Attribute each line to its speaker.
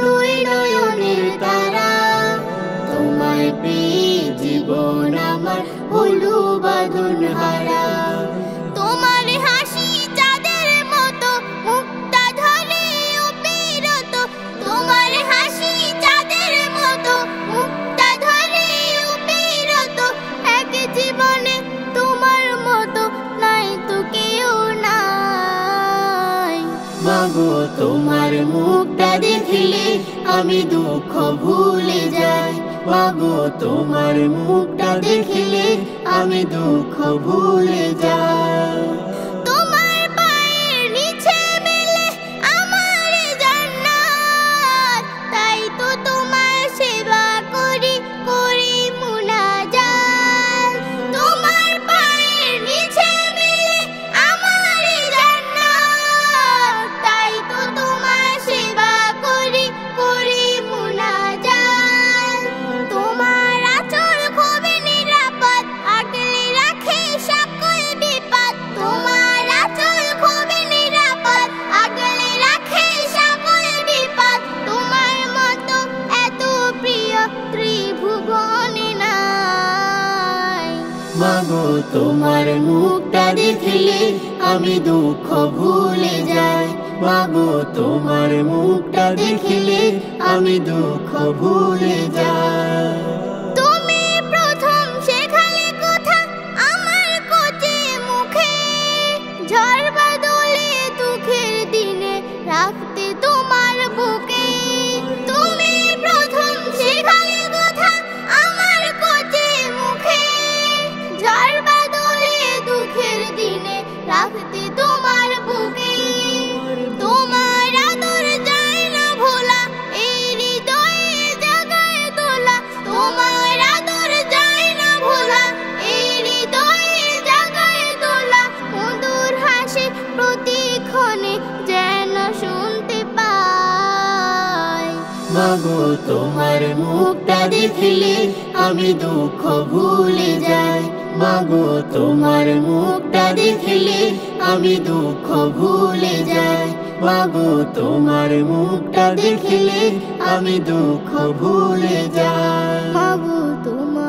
Speaker 1: দুই নয়নের তারা, তোমায় পেয়ে জীবন আমার হলো বাঁধন হারা। তোমার হাসি চাঁদের মতো মুক্তা ধরে অবিরত, তোমার হাসি চাঁদের মতো মুক্তা ধরে অবিরত। এক জীবনে তোমার মতো নাই তো কেউ নাই। মাগো তোমার মুখটা দেখলে আমি দুঃখ ভুলে যাই, মাগো তোমার মুখটা দেখলে আমি দুঃখ ভুলে যাই। তোমার পায়ের নিচে মেলে আমার জান্নাত, তাই তো তোমার সেবা করি করি মুনাজাত। তোমার পায়ের নিচে মেলে আমার জান্নাত, তাই তো তোমার সেবা করি করি মুনাজাত। তোমার আঁচল খুবই নিরাপদ, আগলে রাখে সকল বিপদ। তোমার আঁচল খুবই নিরাপদ, আগলে রাখে সকল বিপদ। তোমার মতো এত প্রিয় ত্রিভুবনে নাই। মাগো তোমার মুখটা দেখলে আমি দুঃখ ভুলে যাই, মাগো তোমার মুখটা দেখলে আমি দুঃখ ভুলে যাই। তুমি প্রথম শেখালে কথা আমার কচি মুখে, ঝড় বাদলে দুঃখের দিনে রাখতে তোমার বুকে। তুমি প্রথম শেখালে কথা আমার কচি মুখে, ঝড় বাদলে দুঃখের দিনে রাখতে তোমার বুকে। তোমার আদর যায় না ভোলা, এই হৃদয়ে জাগায় দোলা। তোমার আদর যায় না ভোলা, এই হৃদয়ে জাগায় দোলা। মধুর হাসি প্রতিক্ষণে যেন শুনতে পাই। মাগো তোমার মুখটা দেখলে আমি দুঃখ ভুলে যাই, মাগো তোমার মুখটা দেখলে আমি দুঃখ ভুলে যাই। মাগো তোমার মুখটা দেখলে আমি দুঃখ ভুলে যাই। মাগো তোমার